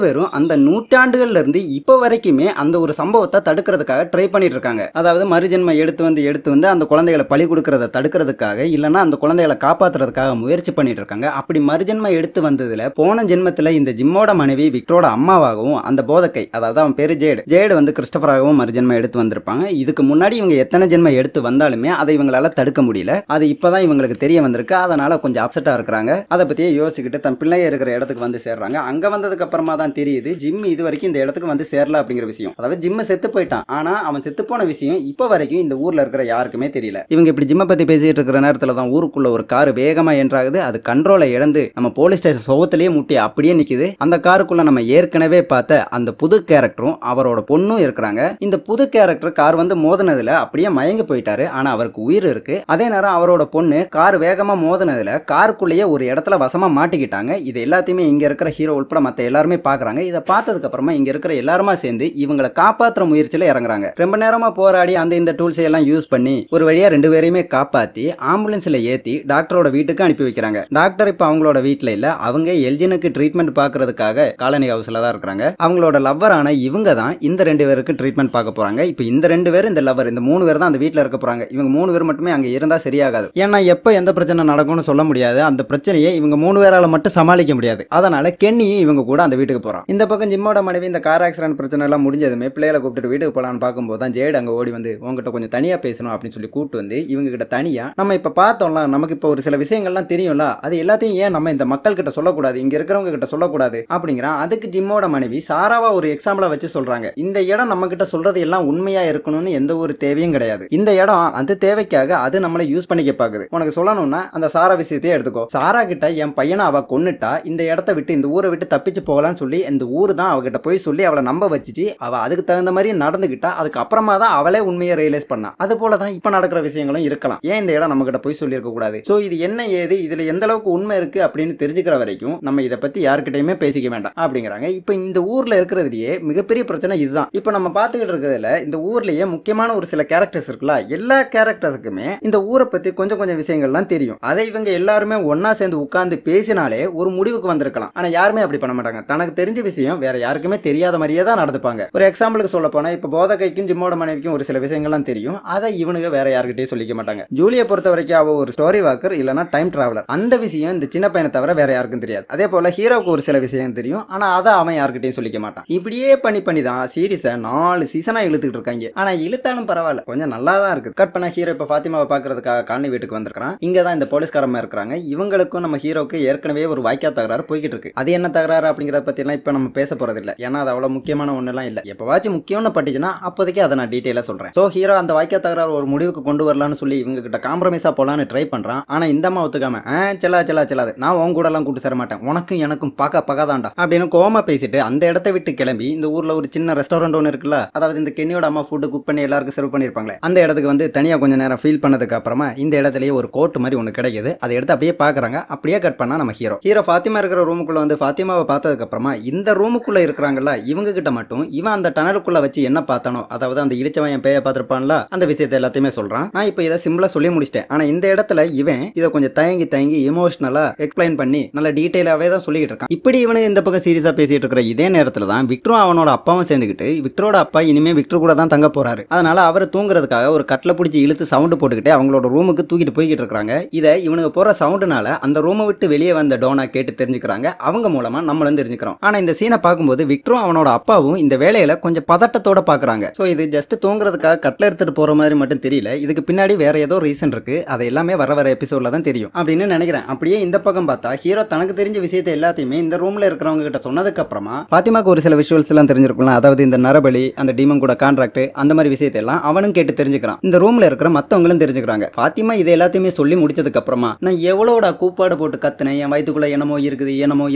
பேரும் அந்த நூற்றாண்டுகள்ல இருந்து இப்ப வரைக்குமே அந்த ஒரு சம்பவத்தை தடுக்கிறதுக்காக ட்ரை பண்ணிட்டு இருக்காங்க. அதாவது மறுஜென்மம் எடுத்து வந்து அந்த குழந்தைகளை பலி கொடுக்கறத தடுக்கிறதுக்காக, இல்லைன்னா அந்த குழந்தைகளை காப்பாத்துறதுக்காக முயற்சி பண்ணிட்டு இருக்காங்க. அப்படி மறுஜென்மம் எடுத்து வந்ததுல போன ஜென்மத்துல இந்த ஜிம்மோட மனைவி விக்டரோட அம்மாவாகவும், அந்த போதக்கை அதாவது அவன் பேரு ஜேடு வந்து கிறிஸ்டபராகவும் மறுஜென்மம் எடுத்து வந்திருப்பாங்க. இதுக்கு முன்னாடி இவங்க எத்தனை ஜென்மம் எடுத்து வந்தாலுமே அதை இவங்களால தடுக்க முடியல. அது இப்பதான் இவங்களுக்கு தெரிய வந்திருக்கு. அதனால கொஞ்சம் அப்செட்டா இருக்கிறாங்க. அதை பத்தியே யோசிச்சுக்கிட்டு தன் பிள்ளைய இருக்கிற இடத்துக்கு வந்து சேர்றாங்க. அங்க வந்ததுக்கு அப்புறமா தான் தெரியுது ஜிம் இது வரைக்கும் இந்த இடத்துக்கு வந்து சேரல அப்படிங்கிற விஷயம். அதாவது ஜிம்ம செத்து போயிட்டான். ஆனா அவன் செத்து போன விஷயம் இப்ப வரைக்கும் இந்த ஊர்ல இருக்கிற யாருக்குமே தெரியல. இவங்க இப்படி ஜிம்ம பத்தி பேசிட்டு இருக்கிற நேரத்துல தான் ஊருக்குள்ள ஒரு கார் வேகமா என்ட்ராகுது. அது கண்ட்ரோலை இழந்து நம்ம போலீஸ் ஸ்டேஷன் சோகத்திலேயே முட்டி அப்படியே நிக்குது. அந்த காருக்குள்ள நம்ம ஏற்கனவே பார்த்த அந்த புது கேரக்டரும் அவரோட பொண்ணும் இருக்கிறாங்க. இந்த புது கேரக்டர் கார் வந்து மோதினதுல அப்படியே மயங்கி போயிட்டாரு. ஆனா அவருக்கு உயிர் இருக்கு. அதே நேரம் அவரோட பொண்ணு கார் வேகமா மோதினதுல காருக்குள்ளேயே ஒரு இடத்துல வசமா மாட்டிக்கிட்டாங்க. இது எல்லாத்தையுமே இங்க இருக்கிற ஹீரோ உட்பட மத்த எல்லாருமே பாக்குறாங்க. இதை பார்த்ததுக்கு அப்புறமா இங்க இருக்கிற எல்லாருமா சேர்ந்து இவங்களை காப்பாற்றுற முயற்சியில இறங்குறாங்க. ரொம்ப நேரமா போராடி அந்த இந்த டூல்ஸ் எல்லாம் யூஸ் பண்ணி ஒரு வழியா 2 பேரையுமே காப்பாத்தி ஆம்புலன்ஸ்ல ஏத்தி டாக்டரோட வீட்டுக்கு அனுப்பி வைக்கிறாங்க. டாக்டர் இப்ப அவங்களோட வீட்டுல இல்ல, அவங்க எல்ஜினுக்கு ட்ரீட்மெண்ட் பாக்குறதுக்காக காலனி ஹவுஸ்ல தான் இருக்காங்க. அவங்களோட லவ்வரான இவங்க தான் இந்த 2 பேருக்கு ட்ரீட்மெண்ட் பார்க்க போறாங்க. இப்ப இந்த 2 பேர் இந்த லவர் இந்த 3 பேர் தான் அந்த வீட்டுல இருக்க போறாங்க. இவங்க 3 பேர் மட்டுமே அங்க இருந்தா சரியாகாது. ஏன்னா எப்ப எந்த பிரச்சனை நடக்கும்னு சொல்ல முடியாது. அந்த பிரச்சனையை இவங்க 3 பேரால மட்டும் சமாளிக்க முடியாது. அதனால கென்னியும் இவங்க கூட அந்த வீட்டுக்கு போறான். இந்த பக்கம் ஜிம்மோட மனைவி இந்த கார் ஆக்சிடென்ட் பிரச்சனை எல்லாம் முடிஞ்சதுமே பிள்ளைகளை கூப்பிட்டு வீட்டுக்கு போலான்னு பார்க்கும்போது தான் ஜேடு அங்க ஓடி வந்து உங்ககிட்ட கொஞ்சம் தனியா பேசணும் அப்படின்னு சொல்லி கூப்பிட்டு வந்து இவங்க கிட்ட தனியா நம்ம இப்ப பார்த்தோம்ல, நமக்கு இப்ப ஒரு சில விஷயங்கள்லாம் தெரியும்ல, அது எல்லாத்தையும் ஏன் நம்ம இந்த மக்கள் கிட்ட சொல்லக்கூடாது, இங்க இருக்கிறவங்க கிட்ட சொல்லக்கூடாது அப்படிங்கிறான். அதுக்கு ஜிம்மோட மனைவி சாராவா ஒரு எக்ஸாம்பிளா வச்சு சொல்றாங்க. இந்த இடம் நம்ம கிட்ட சொல்றது எல்லாம் உண்மையா இருக்கணும்னு எந்த ஒரு தேவையும் கிடையாது. இந்த இடம் அந்த தேவைக்காக அது நம்மளை யூஸ் பண்ணிக்க பாக்குது. உனக்கு சொல்லணும்னா அந்த சாரா விஷயத்தையே எடுத்துக்கோ. சாரா கிட்ட என் பையனை அவ கொன்னுட்டா, இந்த இடத்த விட்டு இந்த ஊரை விட்டு தப்பிச்சு போகலான்னு சொல்லி இந்த ஊரு தான் அவகிட்ட போய் சொல்லி அவளை நம்ப வச்சுச்சு. அவ அதுக்கு தகுந்த மாதிரி நடந்துகிட்டா. அதுக்கு அப்புறமா தான் அவளே உண்மையை ரியலைஸ் பண்ணா. அது போலதான் இப்ப நடக்கிற விஷயங்களும் இருக்கலாம். ஏன் இந்த இடம் நம்ம கிட்ட போய் சொல்லி இருக்க கூடாது? சோ இது என்ன ஏது, இதுல எந்த அளவுக்கு உண்மை இருக்கு அப்படின்னு தெரிஞ்சுக்கிற வரைக்கும் நம்ம இதை பத்தி யாருக்கிட்டையுமே பேசிக்க வேண்டாம் அப்படிங்கிறாங்க. இப்ப இந்த ஊர்ல இருக்கிறதுலயே மிகப்பெரிய பிரச்சனை இதுதான். இப்ப நம்ம பாத்துக்கிட்டு இருக்கிறதுல இந்த ஊர்லயே முக்கியமான ஒரு சில கேரக்டர்ஸ் இருக்குல்ல, எல்லா கேரக்டர்ஸுக்குமே இந்த ஊரை பத்தி கொஞ்சம் கொஞ்சம் விஷயங்கள்லாம் தெரியும். அதை இவங்க எல்லாருமே ஒன்னா சேர்ந்து உட்கார்ந்து பேசினாலே ஒரு முடிவுக்கு வந்திருக்கலாம். ஆனா யாருமே அப்படி பண்ண மாட்டாங்க. தனக்கு தெரிஞ்ச விஷயம் வேற யாருக்குமே தெரியாத மாதிரியே தான் நடந்துப்பாங்க. ஒரு எக்ஸாம்பிளுக்கு சொல்ல போனா இப்ப போதகைக்கும் ஜிம்மோட மனைவிக்கும் ஒரு சில விஷயங்கள்லாம் தெரியும். அதை இவனுங்க வேற யாருக்கிட்டையும் சொல்லிக்க மாட்டாங்க. ஜூலியை பொறுத்த வரைக்கும் அவ ஒரு ஸ்டோரி வாக்கர் இல்லனா டைம் டிராவலர். அந்த விஷயம் இந்த சின்ன பையனை தவிர வேற யாருக்கும் தெரியாது. அதே போல ஹீரோவுக்கு ஒரு சில விஷயம் தெரியும். ஆனா அதை அவன் யாருக்கிட்டையும் சொல்லிக்க மாட்டான். இப்படியே பண்ணி தான் சீரிஸை 4 சீசனா இழுத்துட்டு இருக்காங்க. ஆனா இழுத்தாலும் பரவாயில்ல, கொஞ்சம் நல்லா தான் இருக்கு. கட் பண்ண ஹீரோ இப்ப பாத்திமாவை பாக்குறதுக்காக காலனி வீட்டுக்கு வந்திருக்கான். இங்க தான் இந்த போலீஸ்காரமா இருக்காங்க. இவங்களுக்கும் நம்ம ஹீரோக்கு ஏற்கனவே ஒரு வாய்க்கா தகராறு போய்கிட்டு இருக்கு. அது என்ன தகராறு அப்படிங்கறத பத்தி எல்லாம் இப்ப நம்ம பேச போறது இல்ல. ஏன்னா அது அவ்வளவு முக்கியமான ஒண்ணு எல்லாம் இல்ல. எப்பவாச்சும் முக்கியம்னு பட்டுச்சுன்னா அப்போதைக்கு அதை நான் டீடைலா சொல்றேன். சோ ஹீரோ அந்த வாய்க்கா தகராறு ஒரு முடிவுக்கு கொண்டு வரலாம்னு சொல்லி இவங்க கிட்ட காம்ப்ரமைஸா போலான்னு ட்ரை பண்றான். ஆனா இந்த அம்மா ஒத்துக்காம செல்லாது, நான் உன் கூட எல்லாம் கூட்டு சேர மாட்டேன், உனக்கும் எனக்கும் பகாதாண்டா அப்படின்னு கோமா பேசிட்டு அந்த இடத்தை விட்டு கிளம்பி இந்த ஊர்ல ஒரு சின்ன ரெஸ்டாரண்ட் ஒன்று இருக்குல்ல, அதாவது இந்த கென்னியோட அம்மா ஃபுட் குக் பண்ணி எல்லாருக்கும் சர்வ் பண்ணிருப்பாங்களே, அந்த இடத்துக்கு வந்து தனியா கொஞ்ச நேரம் ஃபீல் பண்ணதுக்கு அப்புறமா இந்த இடத்துலயே ஒரு கோட் மாதிரி ஒன்று கிடைக்குது. அதை எடுத்து அப்படியே பாக்குறாங்க. அப்படியே கட் பண்ணா நம்ம ஹீரோ ஃபாத்திமா இருக்கிற ரூமுக்குள்ள வந்து ஃபாத்திமாவை பார்த்ததுக்கு அப்புறமா இந்த ரூமுக்குள்ள இருக்கிறாங்கல்ல இவங்க கிட்ட மட்டும் இவன் அந்த டனலுக்குள்ள வச்சு என்ன பார்த்தானோ, அதாவது அந்த இடிச்சவன் என் பேய பார்த்திருப்பான்ல, அந்த விஷயத்தை எல்லாத்தையுமே சொல்றான். நான் இப்போ இதை சிம்பிளா சொல்லி முடிச்சிட்டேன். ஆனா இந்த இடத்துல இவன் இதை கொஞ்சம் தயங்கி எமோஷனலா எக்ஸ்பிளைன் பண்ணி நல்ல டீடைலாவே தான் சொல்லிட்டு இருக்கான். இப்படி இவனு இந்த பக்கம் சீரியஸா பேசிட்டு இருக்கிற இதே நேரத்துல தான் விக்டரும் அவனோட அப்பாவும் சேர்ந்துக்கிட்டு விக்டரோட அப்பா இனிமே விக்டர் கூட தான் தங்க போறாரு. அதனால அவர் தூங்குறதுக்காக ஒரு கட்டில பிடிச்சி இழுத்து சவுண்ட் போட்டுக்கிட்டு அவங்களோட ரூமுக்கு தூக்கிட்டு போய்கிட்டு இருக்காங்க. இதை இவனுக்கு போற சவுண்டுனால அந்த ரூமை விட்டு வெளியே வந்த டோனா கேட்டு தெரிஞ்சுக்கிறாங்க. அவங்க மூலமா நம்மளும் தெரிஞ்சுக்கிறோம். ஆனா இந்த சீனை பார்க்கும்போது விக்டரும் அவனோட அப்பாவும் இந்த வேலையில கொஞ்சம் பதட்டத்தோட பாக்குறாங்க. சோ இது ஜஸ்ட் தூங்குறதுக்காக கட்டில எடுத்துட்டு போற மாதிரி மட்டும் தெரியல. இதுக்கு பின்னாடி வேற ஏதோ ரீசன் இருக்கு. அது எல்லாமே வர எபிசோட்ல தான் தெரியும் அப்படின்னு நினைக்கிறேன். அப்படியே இந்த பக்கம் பார்த்தா ஹீரோ தனக்கு தெரிஞ்ச விஷயத்தை எல்லாத்தையுமே இந்த ரூம்ல இருக்கிறவங்க கிட்ட சொன்னதுக்கு அப்புறமா பாத்திமாக்கு ஒரு சில விஷுவல்ஸ் எல்லாம் தெரிஞ்சிருக்கலாம். அதாவது இந்த நரபலி, அந்த டீமன் கூட கான்ட்ராக்ட், அந்த மாதிரி விஷயத்தை எல்லாம் அவனும் கேட்டு தெரிஞ்சுக்கிறான். இந்த ரூம்ல இருக்கிற மத்தவங்களும் தெரிஞ்சுக்கிறாங்க. பாத்திமா இதை எல்லாத்தையுமே சொல்லி முடிச்சதுக்கு அப்புறமா நான் எவ்வளோட கூப்பாடு போட்டு கத்துனேன், என் வயிற்றுக்குள்ள என்னமோ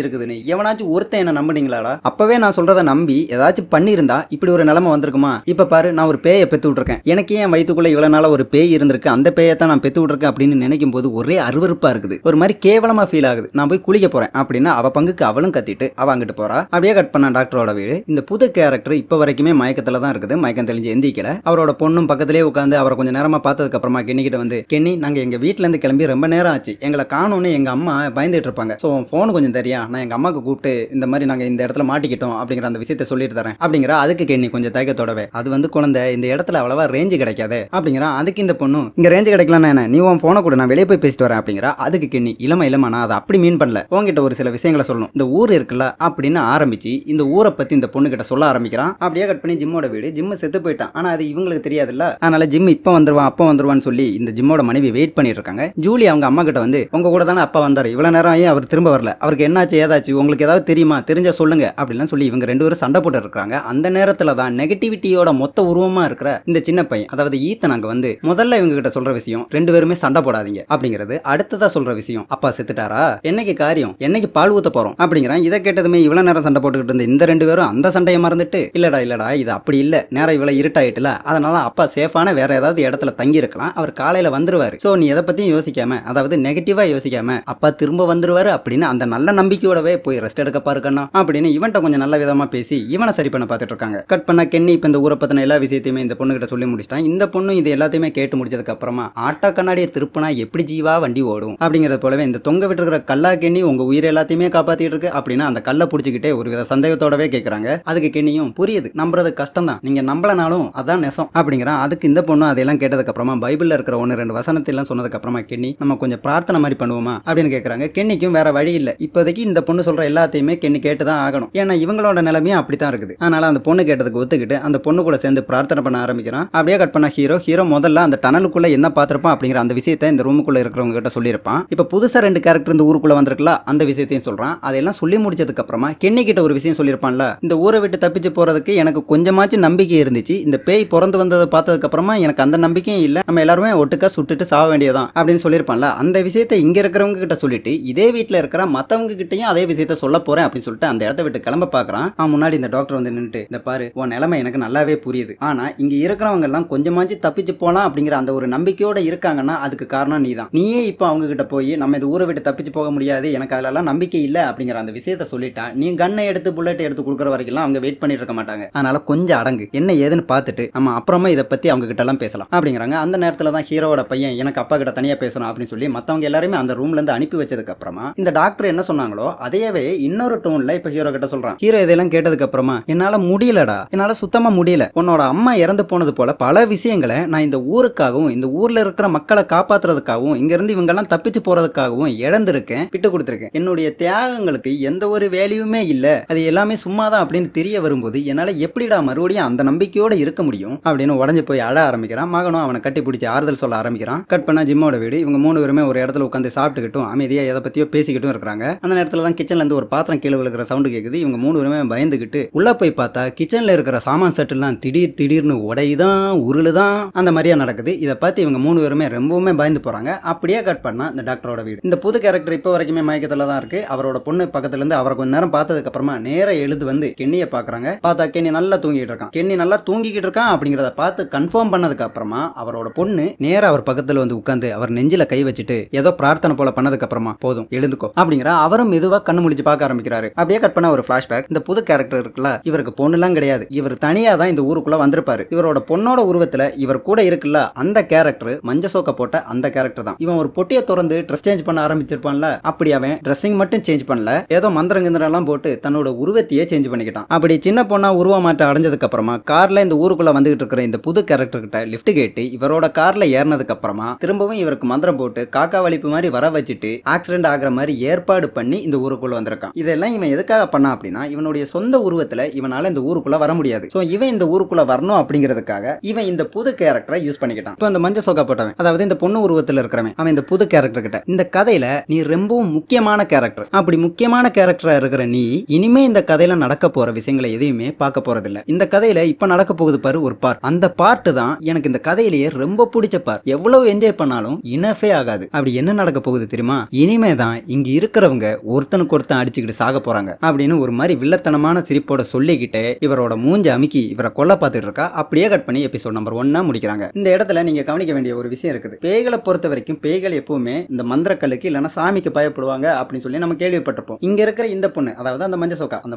இருக்குதுன்னு எவனாச்சும் ஒருத்தன் என்ன நம்பினீங்களாடா? அப்பவே நான் சொல்றதை நம்பி ஏதாச்சும் பண்ணியிருந்தா இப்படி ஒரு நிலைமை வந்திருக்குமா? இப்ப பாரு, நான் ஒரு பேயை பெத்து விட்டுருக்கேன். எனக்கு ஏன் வயிற்றுக்குள்ள இவ்வளவு நாளா ஒரு பேய் இருந்திருக்கு, அந்த பேயத்தான் நான் பெத்து விட்டுருக்கேன் அப்படின்னு நினைக்கும் போது ஒரே அருவருப்பா இருக்குது. ஒரு மாதிரி கேவலமா ஃபீல் ஆகுது. நான் போய் குளிக்க போறேன் அப்படின்னா அவ பங்குக்கு அவளும் கத்திட்டு அவ அங்கிட்டு போறா. அப்படியே கட் பண்ண டாக்டரோட வீடு. இந்த புது கேரக்டர் இப்ப வரைக்குமே மயக்கத்துல தான் இருக்குது. மயக்கம் தெளிஞ்சு எந்திக்கல. அவரோட பொண்ணும் பக்கத்திலே உட்காந்து அவரை கொஞ்சம் நேரமா பார்த்ததுக்கு அப்புறமா கென்னிக்கிட்ட வந்து, கென்னி நாங்க எங்க வீட்டுல இருந்து கிளம்பி ரொம்ப நேரம் ஆச்சு, எங்களை காணும்னு எங்க அம்மா பயந்துட்டு இருப்பாங்க. சோ உன் போன் கொஞ்சம் தெரியா, நான் எங்க அம்மாக்கு கூப்பிட்டு இந்த மாதிரி நாங்க இந்த இடத்துல மாட்டிக்கிட்டோம் அப்படிங்கிற அந்த விஷயத்த சொல்லிட்டு தரேன் அப்படிங்கிற. அதுக்கு கென்னி கொஞ்சம் தயக்கத்தோடவே, அது வந்து குழந்தை இந்த இடத்துல அவ்வளவா ரேஞ்சு கிடைக்காது அப்படிங்கிற. அதுக்கு இந்த பொண்ணு, இங்க ரேஞ்சு கிடைக்கலன்னா என்ன, நீ உன் போனை கூட நான் வெளியே போய் பேசிட்டு வரேன் அப்படிங்கிற. அதுக்கு கென்னி, இளமா நான் அதை அப்படி மீன் பண்ணல, உங்ககிட்ட ஒரு சில விஷயங்களை சொல்லணும், இந்த ஊர் இருக்குல்ல அப்படின்னு ஆரம்பிச்சு இந்த ஊரை பத்தி இந்த பொண்ணு கிட்ட சொல்ல ஆரம்பிக்கிறான். அப்படியே கட் பண்ணி ஜிம்மோட வீடு. ஜிம் செத்து போயிட்டான், ஆனா அது இவங்களுக்கு தெரியாதுல்ல. அதனால ஜிம் இப்ப வந்துருவான் அப்ப வந்துருவான்னு சொல்லி இந்த ஜிம்மோட மனைவி வெயிட் பண்ணிட்டு இருக்காங்க. ஜூலி அவங்க அம்மா கிட்ட வந்து, உங்க கூட தானே அப்பா வந்தாரு, இவ்வளவு நேரம் ஆகி அவர் திரும்ப வரல, அவருக்கு என்னாச்சு ஏதாச்சு உங்களுக்கு ஏதாவது தெரியுமா, தெரிஞ்சா சொல்லுங்க அப்படின்னு சொல்லி இவங்க ரெண்டு பேரும் சண்டை போட்டு இருக்காங்க. அந்த நேரத்துல தான் நெகட்டிவிட்டியோட மொத்த உருவமா இருக்கிற இந்த சின்ன பையன், அதாவது ஈத்தன் அங்க வந்து முதல்ல இவங்க கிட்ட சொல்ற விஷயம், ரெண்டு பேருமே சண்டை போடாதீங்க அப்படிங்கிறது. அடுத்ததா சொல்ற விஷயம், அப்பா செத்துட்டாரா, என்னைக்கு காரியம், என்னைக்கு பால் ஊத்த போறோம் அப்படிங்கிறான். இதை கேட்டதுமே இவ்வளவு நேரம் சண்டை போட்டுக்கிட்டு இருந்த இந்த ரெண்டு பேரும் அந்த சண்டையை மறந்துட்டு, இல்லடா இது அப்படி இல்ல, நேரம் இவ்வளவு இருட்டாயிட்டுல, அதனால அப்பா சேஃபான வேற ஏதாவது இடத்துல தங்கி இருக்கலாம், அவர் காலையில வந்துருவாரு, சோ நீ எதை பத்தியும் யோசிக்காம, அதாவது நெகட்டிவா யோசிக்காம அப்பா திரும்ப வந்துருவாரு அப்படின்னு அந்த நல்ல நம்பிக்கையோடவே போய் ரெஸ்ட் எடுக்க பாருக்கண்ணா அப்படின்னு இவன்ட்ட கொஞ்சம் நல்ல விதமா பேசி இவனை சரி பண்ண பார்த்துட்டு இருக்காங்க. கட் பண்ண கென்னி இப்ப இந்த ஊரை பத்தின எல்லா விஷயத்தையுமே இந்த பொண்ணு கிட்ட சொல்லி முடிச்சிட்டான். இந்த பொண்ணு இது எல்லாத்தையுமே கேட்டு முடிச்சதுக்கு அப்புறமா, ஆட்டா கண்ணாடியை திருப்பினா எப்படி ஜீவா வண்டி ஓடும் அப்படிங்கறது போலவே, இந்த தொங்க விட்டு இருக்கிற கல்லா கென்னி உங்க உயிரை எல்லாத்தையுமே காப்பாத்திட்டு இருக்கு அப்படின்னா அந்த கல்லை பிடிச்சிக்கிட்டே ஒரு வித சந்தேகத்தோடவே கேட்கறாங்க. அதுக்கு கென்னியும், புரியுது, நம்புறது கஷ்டம் தான், நீங்க நம்பலனாலும் அதான் நெசம் அப்படிங்கிறான். அதுக்கு இந்த பொண்ணு அதெல்லாம் கேட்டதுக்கு அப்புறமா பைபிள்ல இருக்கிற ஒன்னு ரெண்டு வசனத்தை எல்லாம் சொன்னதுக்கு அப்புறமா, கென்னி நம்ம கொஞ்சம் பிரார்த்தனை மாதிரி பண்ணுவோமா அப்படின்னு கேட்கறாங்க. கென்னிக்கும் வேற வழி இல்ல, இப்போதைக்கு இந்த பொண்ணு சொல்ற எல்லாத்தையுமே கென்னி கேட்டுதான் ஆகணும், ஏன்னா இவங்களோட நிலைமையும் அப்படித்தான் இருக்குது. அதனால அந்த பொண்ணு கேட்டதுக்கு ஒத்துக்கிட்டு அந்த பொண்ணு கூட சேர்ந்து பிரார்த்தனை பண்ண ஆரம்பிக்கிறான். அப்படியே கட் பண்ண ஹீரோ முதல்ல அந்த டனலுக்குள்ள என்ன பார்த்திருப்பான் அப்படிங்கிற அந்த விஷயத்தை இந்த ரூமுக்குள்ள இருக்கிறவங்க கிட்ட சொல்லியிருப்பான். இப்ப புதுசா ரெண்டு கேரக்டர் இந்த ஊருக்குள்ள வந்திருக்கல, அந்த விஷயத்தையும் சொல்றான். அதெல்லாம் சொல்லி முடிச்சதுக்கு அப்புறமா கென்னி கிட்ட ஒரு விஷயம் சொல்லியிருப்பான்ல, இந்த ஊரை விட்டு தப்பிச்சு போறதுக்கு எனக்கு கொஞ்சமாச்சும் நம்பிக்கை இருந்துச்சு, இந்த பேய் பிறந்து வந்ததை பார்த்ததுக்கு அப்புறமா எனக்கு அந்த நம்பிக்கையும் இல்ல, நம்ம எல்லாருமே ஒட்டுக்கா சுட்டுட்டு சாக வேண்டியதான் அப்படின்னு சொல்லியிருப்பான்ல. அந்த விஷயத்தை இங்க இருக்கிறவங்க கிட்ட சொல்லிட்டு இதே வீட்டுல இருக்கிற மத்தவங்க கிட்டையும் அதே விஷயத்த சொல்ல போறேன் அப்படின்னு சொல்லிட்டு அந்த இடத்த விட்டு கிளம்ப பாக்குறான். முன்னாடி இந்த டாக்டர் வந்து நின்னுட்டு, இந்த பாரு, உன் நிலைமை எனக்கு நல்லாவே புரியுது, ஆனா இங்க இருக்கிறவங்க எல்லாம் கொஞ்சமாச்சும் தப்பிச்சு போலாம் அப்படிங்கிற அந்த ஒரு நம்பிக்கையோட இருக்காங்கன்னா அதுக்கு காரணம் நீதான். நீயே இப்ப அவங்க கிட்ட போய் நம்ம இந்த ஊரை விட்டு தப்பிச்சு போக முடியாது, எனக்கு அதெல்லாம் நம்பிக்கை இல்ல அப்படிங்கிற அந்த விஷயத்த சொல்லிட்டா, நீ கண்ணை எடுத்து புல்லட் எடுத்து கொடுக்குற வரைக்கும் அவங்க வெயிட் பண்ணிட்டு இருக்க மாட்டாங்க. அதனால கொஞ்சம் அடங்கு, என்ன ஏதுன்னு பார்த்துட்டு நம்ம அப்புறமா இதை பத்தி அவங்க கிட்ட எல்லாம் பேசலாம் அப்படிங்கிறாங்க. அந்த நேரத்துல தான் ஹீரோட பையன், எனக்கு அப்பா கிட்ட தனியா பேசணும் அப்படின்னு சொல்லி மத்தவங்க எல்லாருமே அந்த ரூம்ல இருந்து அனுப்பி வச்சதுக்கு அப்புறமா இந்த டாக்டர் என்ன சொன்னாங்களோ அதையவே இன்னொரு டோன்ல இப்ப ஹீரோ கிட்ட சொல்றான். ஹீரோ இதெல்லாம் கேட்டதுக்கு அப்புறமா, என்னால முடியலடா, என்னால சுத்தமா முடியல, உன்னோட அம்மா இறந்து போனது போல பல விஷயங்களை நான் இந்த ஊருக்காகவும் இந்த ஊர்ல இருக்கிற மக்களை காப்பாத்துறதுக்காகவும் இங்க இருந்து இவங்க எல்லாம் தப்பிச்சு போறதுக்காகவும் இழந்திருக்கேன், விட்டு கொடுத்திருக்கேன், என்னுடைய தியாகங்களுக்கு எந்த ஒரு வேல்யூமே இல்ல, அது எல்லாமே சும்மாதான் அப்படின்னு தெரிய வரும்போது என்னால எப்படிடா மறுபடியும் அந்த நம்பிக்கையோட இருக்க முடியும் அப்படின்னு உடஞ்சு போய் அழ ஆரம்பிக்கிறான். மகனும் அவனை கட்டி பிடிச்சி ஆறுதல் சொல்ல ஆரம்பிக்கிறான். கட் பண்ணா ஜிம்மோட வீடு. இவங்க மூணு பேருமே ஒரு இடத்துல உட்காந்து சாப்பிட்டுக்கிட்டும் அமைதியா எதை பத்தியோ பேசிக்கிட்டும் இருக்காங்க. அந்த நேரத்துல தான் கிச்சன்ல இருந்து ஒரு பாத்திரம் கீழே விழுகிற சவுண்ட் கேக்குது. இவங்க மூணு பேருமே பயந்துகிட்டு உள்ள போய் பார்த்தா கிச்சன்ல இருக்கிற சாமான் செட்டுலாம் திடீர்னு உடையுதான் உருளுதான் அந்த மாதிரியா நடக்குது. இதை பார்த்து இவங்க மூணு பேருமே ரொம்பவுமே பயந்து போறாங்க. அப்படியே கட் பண்ணா இந்த டாக்டரோட வீடு. இந்த புது கேரக்டர் இப்ப வரைக்குமே மயக்கத்துல தான் இருக்கு. அவரோட பொண்ணு பக்கத்துல இருந்து அவரை கொஞ்ச நேரம் பார்த்ததுக்கு அப்புறமா நேர எழுது வந்து கென்னிய பாக்குறாங்க. பார்த்தா கென்னி நல்லா தூங்கிட்டு இருக்கான். கென்னி நல்லா தூங்கிக்கிட்டு இருக்கான் அப்படிங்கறத பார்த்து கன்ஃபார்ம் பண்ணதுக்கு அப்புறமா அவரோட பொண்ணு நேர அவர் பக்கத்துல வந்து உட்கார்ந்து அவர் நெஞ்சில கை வச்சுட்டு ஏதோ பிரார்த்தனை போல பண்ணதுக்கு அப்புறமா, போதும் எழுந்துக்கோ அப்படிங்கிற. அவரும் மெதுவா கண்ணு முடிச்சு பார்க்க ஆரம்பிக்கிறாரு. அப்படியே கட் பண்ண ஒரு பிளாஷ்பேக். இந்த புது கேரக்டர் இருக்குல்ல, இவருக்கு பொண்ணுலாம் கிடையாது, இவர் தனியா தான் இந்த ஊருக்குள்ள வந்திருப்பாரு. இவரோட பொண்ணோட உருவத்துல இவர் கூட இருக்குல்ல அந்த கேரக்டர் மஞ்ச சோக்க போட்ட அந்த கேரக்டர் தான். இவன் ஒரு பொட்டியை திறந்து ட்ரெஸ் சேஞ்ச் பண்ண ஆரம்பிச்சிருப்பான்ல, அப்படி அவன் ட்ரெஸ்ஸிங் மட்டும் சேஞ்ச் பண்ணல, ஏதோ மந்திரங்கிந்திரம் எல்லாம் போட்டு தன்னோட உருவத்தையே சேஞ்ச் பண்ணிக்கிட்டான். அப்படி சின்ன பொண்ணா உருவ மாற்றம் அடைஞ்சதுக்கு அப்புறமா கார்ல இந்த ஊருக்குள்ள வந்துகிட்டு இருக்கிற இந்த புது கேரக்டர் கிட்ட லிஃப்ட் கேட்டு இவரோட கார்ல ஏறினதுக்கு அப்புறமா திரும்பவும் இவருக்கு மந்திரம் போட்டு காக்கா வலிப்பு மாதிரி வர வச்சுட்டு ஆக்சிடென்ட் ஆகிற மாதிரி ஏற்பாடு பண்ணி இந்த ஊருக்குள்ள வந்திருக்கான். இதெல்லாம் இவன் எதுக்காக பண்ணா அப்படின்னா, இவனுடைய சொந்த உருவத்துல இவனால இந்த ஊருக்குள்ள வர முடியாது. சோ இவன் இந்த ஊருக்குள்ள வரணும் அப்படிங்கிறதுக்காக இவன் இந்த புது கேரக்டரை யூஸ் பண்ணிக்கிட்டான். இப்போ அந்த மஞ்ச சோக்கா போட்டவன், அதாவது இந்த பொண்ணு உருவத்துல இருக்கிறவன், அவன் இந்த புது கேரக்டர் கிட்ட, இந்த கதையில நீ ரொம்பவும் முக்கியமான கேரக்டர், அப்படி முக்கியமான கேரக்டரா இருக்கிற நீ இனிமே இந்த கதையில நடக்க போற விஷயங்களை எதையுமே பார்க்க போறதில்ல. இந்த கதையில இப்ப நடக்க போகுது பாரு ஒரு பார்ட், அந்த பார்ட் தான் எனக்கு இந்த கதையிலேயே ரொம்ப பிடிச்ச பார்ட். எவ்வளவு என்ஜாய் பண்ணாலும் இனஃபே ஆகாது. அப்படி என்ன நடக்க போகுது தெரியுமா? இனிமே தான் இங்க இருக்கிறவங்க ஒருத்தனுக்கு ஒருத்தன் அடிச்சுக்கிட்டு சாக போறாங்க அப்படின்னு ஒரு மாதிரி வில்லத்தனமான சிரிப்போட சொல்லிக்கிட்டே இவரோட மூஞ்ச அமுக்கி இவரை கொல்ல பார்த்துட்டு இருக்கா. அப்படியே கட் பண்ணி எபிசோட் நம்பர் 1 முடிக்கிறாங்க. இந்த இடத்துல நீங்க கவனிக்க வேண்டிய ஒரு விஷயம் இருக்குது. பேய்களை பொறுத்த வரைக்கும் பேய்கள் எப்பவுமே இந்த மந்திரக்கல்லுக்கு இல்லைன்னா சாமிக்கு பயப்படுவாங்க அப்படின்னு சொல்லி நம்ம கேள்விப்பட்டிருப்போம். இங்க இருக்கிற இந்த பொண்ணு, அதாவது அந்த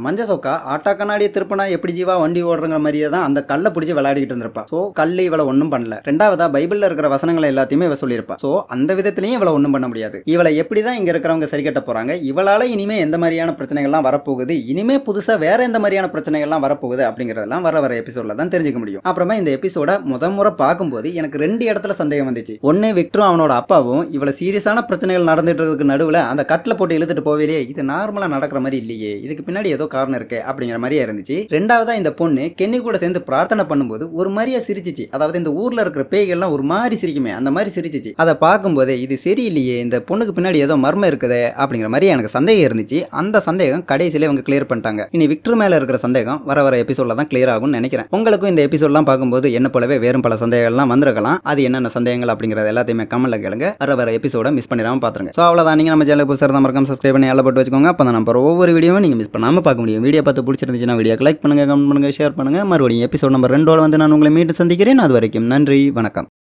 மஞ்ச சோக்கா ஆட்டா கண்ணாடியை திருப்பினா எப்படி ஜீவா வண்டி ஓடுற மாதிரியே தான் அந்த கல்லை பிடிச்சி விளையாடிக்கிட்டு இருந்திருப்பா. சோ கல்லு இவளை ஒன்னும் பண்ணல. ரெண்டாவதா பைபிள்ல இருக்கிற வசனங்களை எல்லாத்தையுமே இவ சொல்லியிருப்பா. சோ அந்த விதத்திலையும் இவளை ஒன்னும் பண்ண முடியாது. இவளை எப்படிதான் இங்க இருக்கிறவங்க சரி கட்ட காட்ட போறாங்க. இவளால இனிமே எந்த மாதிரியான பிரச்சனைகள்லாம் வரப்போகுது, இனிமே புதுசா வேற எந்த மாதிரியான பிரச்சனைகள்லாம் வரப்போகுது அப்படிங்கறதெல்லாம் வர எபிசோட்ல தான் தெரிஞ்சுக்க முடியும். அப்புறமா இந்த எபிசோட முறை பார்க்கும்போது எனக்கு 2 இடத்துல சந்தேகம் வந்துச்சு. ஒன்னு விக்டரும் அவனோட அப்பாவும் இவ்வளவு சீரியஸான பிரச்சனைகள் நடந்துட்டு இருக்கிறதுக்கு நடுவுல அந்த கட்டில போட்டு இழுத்துட்டு போவேலையே, இது நார்மலா நடக்கிற மாதிரி இல்லையே, இதுக்கு பின்னாடி ஏதோ காரணம் இருக்கு அப்படிங்கிற மாதிரியே இருந்துச்சு. ரெண்டாவதா இந்த பொண்ணு கென்னி கூட சேர்ந்து பிரார்த்தனை பண்ணும்போது ஒரு மாதிரியா சிரிச்சிச்சு. அதாவது இந்த ஊர்ல இருக்கிற பேய்கள்லாம் ஒரு மாதிரி சிரிக்குமே, அந்த மாதிரி சிரிச்சிச்சு. அதை பார்க்கும்போதே இது சரியில்லையே, இந்த பொண்ணுக்கு பின்னாடி ஏதோ மர்மம் இருக்குதே அப்படிங்கிற மாதிரி எனக்கு சந்தேகம் இருந்துச்சு. அந்த சந்தேகம் கடைசியில இவங்க கிளியர் பண்ணிட்டாங்க. இனி விக்டர் மேல இருக்கிற சந்தேகம் வர எபிசோட்ல தான் கிளியர் ஆகும்னு நினைக்கிறேன். உங்களுக்கும் இந்த எபிசோட்லாம் பார்க்கும்போது என்ன போலவே வேறும் பல சந்தேகங்கள்லாம் வந்திருக்கலாம். அது என்னென்ன சந்தேகங்கள் அப்படிங்கறது எல்லாத்தையுமே கமெண்ட்ல கேளுங்க. வர எபிசோட மிஸ் பண்ணிடாம பாத்துருங்க. சோ அவ்வளவுதான். நீங்க நம்ம சேனலுக்கு புதுசா இருந்தா மறக்காம சப்ஸ்கிரைப் பண்ணி ஆல்ல போட்டு வச்சுக்கோங்க. அப்பதான் நம்ம ஒவ்வொரு வீடியோவும் நீங்க மிஸ் பண்ணாம பார்க்க முடியும். வீடியோ பார்த்து பிடிச்சிருந்துச்சுன்னா வீடியோக்கு லைக் பண்ணுங்க, கமெண்ட் பண்ணுங்க, ஷேர் பண்ணுங்க. மறுபடியும் எபிசோட் நம்பர் 2 வந்து நான் உங்களை மீண்டும் சந்திக்கிறேன். அது வரைக்கும் நன்றி, வணக்கம்.